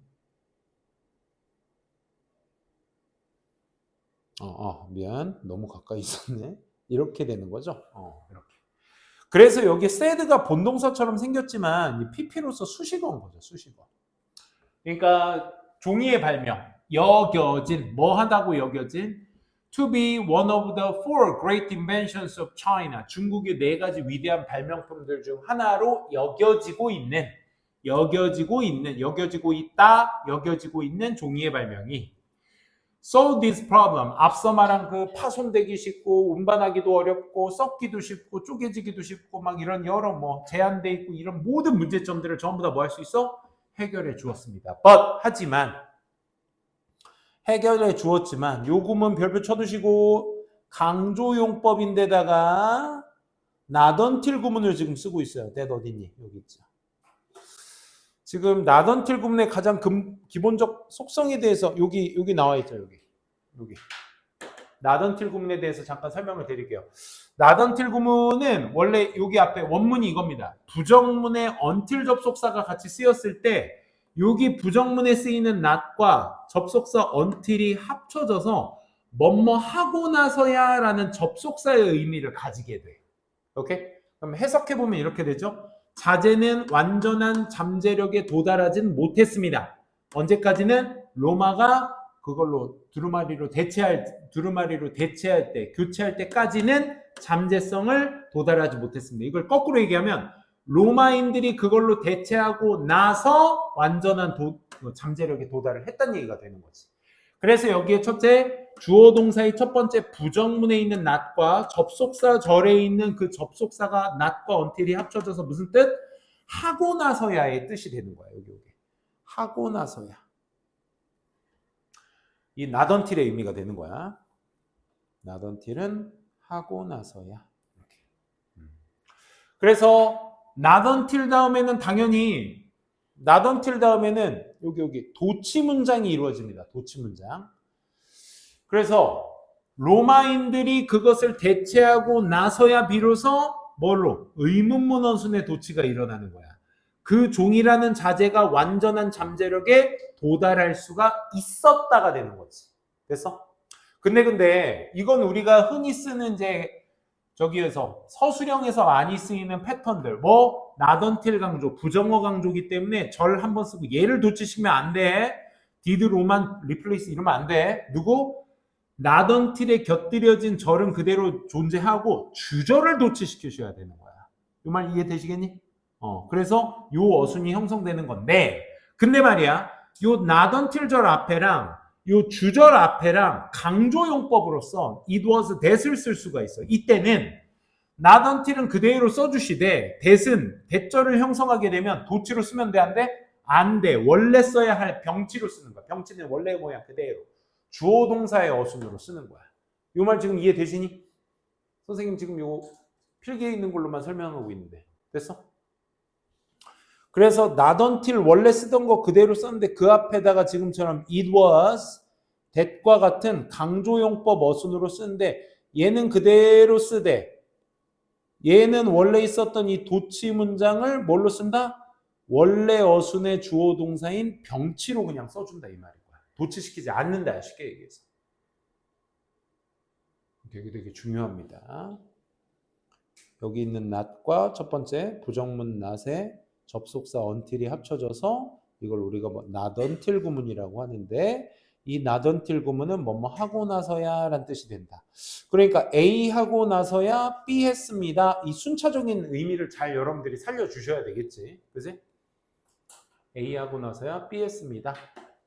미안. 너무 가까이 있었네. 이렇게 되는 거죠. 이렇게. 그래서 여기 said가 본동사처럼 생겼지만 이 pp로서 수식어인 거죠. 수식어. 그러니까 종이의 발명, 여겨진, 뭐 하다고 여겨진? To be one of the four great inventions of China. 중국의 네 가지 위대한 발명품들 중 하나로 여겨지고 있는 종이의 발명이 solve this problem. 앞서 말한 그 파손되기 쉽고 운반하기도 어렵고 썩기도 쉽고 쪼개지기도 쉽고 막 이런 여러 뭐 제한돼 있고 이런 모든 문제점들을 전부 다 뭐 할 수 있어? 해결해 주었습니다. 하지만 해결해 주었지만 요금은 별표 쳐두시고 강조용법인데다가 not until 구문을 지금 쓰고 있어요. that 어딨니? 여기 있죠. 지금 not until 구문의 가장 기본적 속성에 대해서 여기 나와 있죠. 여기 not until 구문에 대해서 잠깐 설명을 드릴게요. not until 구문은 원래 여기 앞에 원문이 이겁니다. 부정문에 until 접속사가 같이 쓰였을 때 여기 부정문에 쓰이는 not과 접속사 until이 합쳐져서 뭐뭐 하고 나서야 라는 접속사의 의미를 가지게 돼요. 오케이? 그럼 해석해보면 이렇게 되죠. 자재는 완전한 잠재력에 도달하진 못했습니다. 언제까지는? 로마가 그걸로 두루마리로 대체할 때, 교체할 때까지는 잠재성을 도달하지 못했습니다. 이걸 거꾸로 얘기하면 로마인들이 그걸로 대체하고 나서 완전한 잠재력에 도달을 했다는 얘기가 되는 거지. 그래서 여기에 첫째, 주어 동사의 첫 번째 부정문에 있는 not과 접속사 절에 있는 그 접속사가 not과 until이 합쳐져서 무슨 뜻? 하고 나서야의 뜻이 되는 거야. 여기. 하고 나서야. 이 not until의 의미가 되는 거야. not until은 하고 나서야. 이렇게. 그래서 not until 다음에는 당연히 not until 다음에는 여기 도치 문장이 이루어집니다. 도치 문장. 그래서 로마인들이 그것을 대체하고 나서야 비로소 뭘로? 의문문 원순의 도치가 일어나는 거야. 그 종이라는 자재가 완전한 잠재력에 도달할 수가 있었다가 되는 거지. 됐어? 근데 이건 우리가 흔히 쓰는 이제 저기에서 서술형에서 많이 쓰이는 패턴들 뭐 not until 강조, 부정어 강조기 때문에 절 한번 쓰고 얘를 도치시키면 안 돼. did, 로만, replace 이러면 안 돼. 누구? not until에 곁들여진 절은 그대로 존재하고 주절을 도치시키셔야 되는 거야. 이 말 이해되시겠니? 그래서 요 어순이 형성되는 건데 근데 말이야 요 not until 절 앞에랑 요 주절 앞에랑 강조용법으로서 it was that을 쓸 수가 있어. 이때는 not until은 그대로 써주시되 that은 대절을 형성하게 되면 도치로 쓰면 돼? 안 돼? 안 돼. 원래 써야 할 병치로 쓰는 거야. 병치는 원래 모양 그대로 주어 동사의 어순으로 쓰는 거야. 요 말 지금 이해되시니? 선생님 지금 요 필기에 있는 걸로만 설명하고 있는데 됐어? 그래서 not until 원래 쓰던 거 그대로 썼는데 그 앞에다가 지금처럼 it was, that과 같은 강조용법 어순으로 쓰는데 얘는 그대로 쓰되 얘는 원래 있었던 이 도치 문장을 뭘로 쓴다? 원래 어순의 주어 동사인 병치로 그냥 써준다 이 말인 거야. 도치시키지 않는다 쉽게 얘기해서. 되게 중요합니다. 여기 있는 not과 첫 번째 부정문 not의 접속사 until이 합쳐져서 이걸 우리가 뭐 not until 구문이라고 하는데 이 not until 구문은 뭐뭐 하고 나서야 라는 뜻이 된다. 그러니까 A 하고 나서야 B 했습니다. 이 순차적인 의미를 잘 여러분들이 살려주셔야 되겠지. 그지? A 하고 나서야 B 했습니다.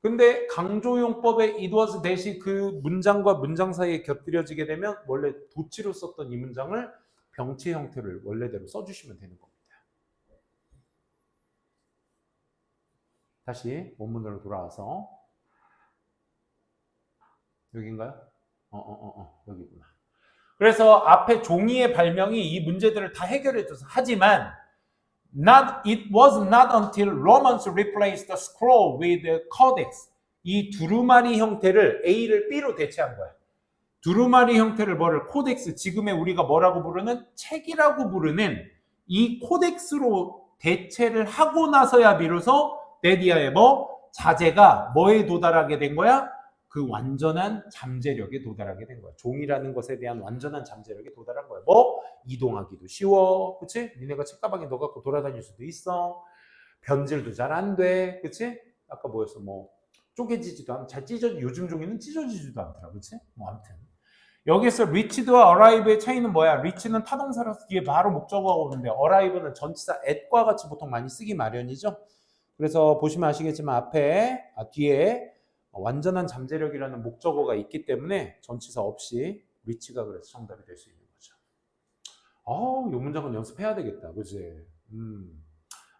근데 강조용법에 it was 대시 그 문장과 문장 사이에 곁들여지게 되면 원래 도치로 썼던 이 문장을 병치 형태를 원래대로 써주시면 되는 겁니다. 다시 원문으로 돌아와서 여긴가요? 여기구나. 그래서 앞에 종이의 발명이 이 문제들을 다 해결해줘서 하지만 it was not until Romans replaced the scroll with the codex 이 두루마리 형태를 A를 B로 대체한 거야. 두루마리 형태를 뭐를 코덱스 지금의 우리가 뭐라고 부르는 책이라고 부르는 이 코덱스로 대체를 하고 나서야 비로소 데디아의 자제가 뭐에 도달하게 된 거야? 그 완전한 잠재력에 도달하게 된 거야. 종이라는 것에 대한 완전한 잠재력에 도달한 거야. 이동하기도 쉬워. 그치? 니네가 책가방에 넣어 갖고 돌아다닐 수도 있어. 변질도 잘 안 돼. 그치? 아까 뭐였어? 쪼개지지도 않고 잘 요즘 종이는 찢어지지도 않더라. 그치? 아무튼. 여기서 reached와 arrive의 차이는 뭐야? reach는 타동사라서 뒤에 바로 목적어가 오는데 arrive는 전치사 at과 같이 보통 많이 쓰기 마련이죠. 그래서 보시면 아시겠지만 뒤에 완전한 잠재력이라는 목적어가 있기 때문에 전치사 없이 reach가 그래서 정답이 될 수 있는 거죠. 이 문장은 연습해야 되겠다. 그치?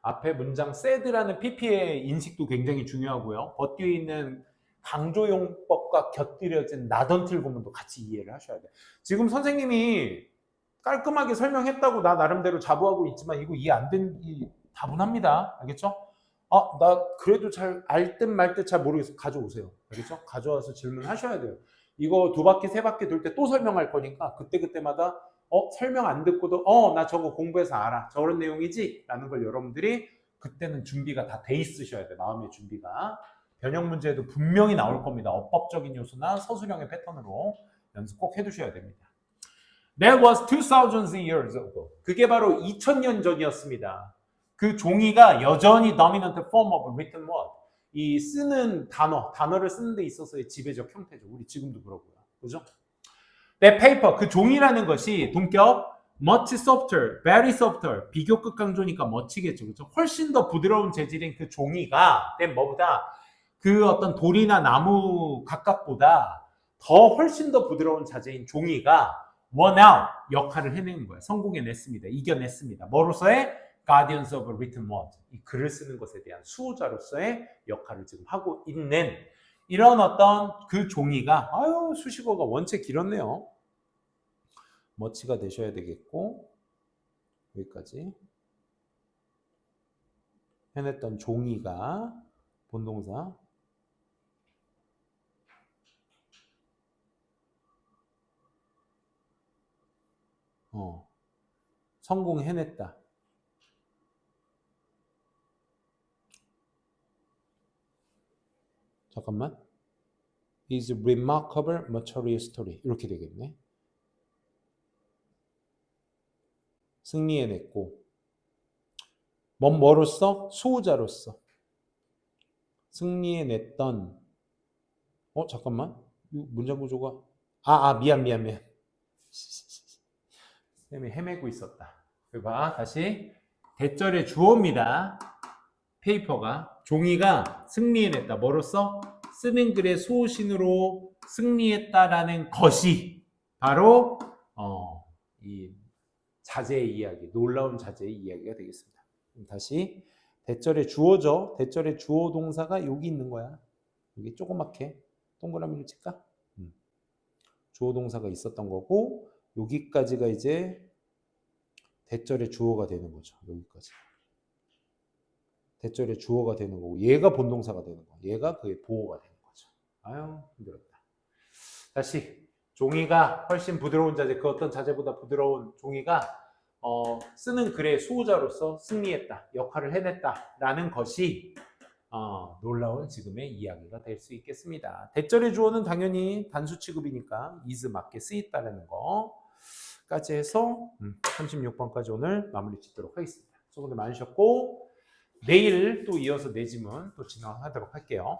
앞에 문장 said라는 pp의 인식도 굉장히 중요하고요. 뒤에 있는 강조용법과 곁들여진 not until 구문도 같이 이해를 하셔야 돼요. 지금 선생님이 깔끔하게 설명했다고 나 나름대로 자부하고 있지만 이거 이해 안 되는 다분합니다. 알겠죠? 나 그래도 잘 알 듯 말 듯 잘 모르겠어. 가져오세요. 알겠죠? 가져와서 질문하셔야 돼요. 이거 2바퀴, 3바퀴 돌 때 또 설명할 거니까 그때그때마다 설명 안 듣고도 나 저거 공부해서 알아. 저런 내용이지? 라는 걸 여러분들이 그때는 준비가 다 돼 있으셔야 돼요. 마음의 준비가. 변형 문제도 분명히 나올 겁니다. 어법적인 요소나 서술형의 패턴으로 연습 꼭 해두셔야 됩니다. That was 2000 years ago. 그게 바로 2000년 전이었습니다. 그 종이가 여전히 dominant form of written word. 이 쓰는 단어를 쓰는 데 있어서의 지배적 형태죠. 우리 지금도 그러고요. 그죠? That paper, 그 종이라는 것이 동격 much softer, very softer, 비교 극강조니까 much겠죠. 그죠? 훨씬 더 부드러운 재질인 그 종이가 뭐보다 그 어떤 돌이나 나무 각각보다 훨씬 더 부드러운 자재인 종이가 won out 역할을 해내는 거예요. 성공해냈습니다. 이겨냈습니다. 뭐로서의 Guardians of Written Word. 이 글을 쓰는 것에 대한 수호자로서의 역할을 지금 하고 있는 이런 어떤 그 종이가 수식어가 원체 길었네요. 머치가 되셔야 되겠고 여기까지 해냈던 종이가 본동사 성공해냈다. 잠깐만. is remarkable material story. 이렇게 되겠네. 승리해냈고. 뭐로서? 수호자로서. 승리해냈던. 잠깐만. 문장 구조가. 미안. 쌤이 헤매고 있었다. 봐, 다시. 대절의 주어입니다. 페이퍼가. 종이가 승리해냈다. 뭐로써? 쓰는 글의 수호신으로 승리했다라는 것이 바로 이 자제의 이야기, 놀라운 자제의 이야기가 되겠습니다. 다시 대절의 주어죠. 대절의 주어 동사가 여기 있는 거야. 여기 조그맣게 동그라미를 칠까? 주어 동사가 있었던 거고 여기까지가 이제 대절의 주어가 되는 거죠. 여기까지. 대절의 주어가 되는 거고 얘가 본동사가 되는 거. 얘가 그의 보호가 되는 거죠. 힘들었다. 다시 종이가 훨씬 부드러운 자재, 그 어떤 자재보다 부드러운 종이가 쓰는 글의 수호자로서 승리했다, 역할을 해냈다라는 것이 놀라운 지금의 이야기가 될 수 있겠습니다. 대절의 주어는 당연히 단수 취급이니까 is 맞게 쓰였다는 거. 까지 해서 36번까지 오늘 마무리 짓도록 하겠습니다. 수고들 많으셨고 내일 또 이어서 내지문 또 진행하도록 할게요.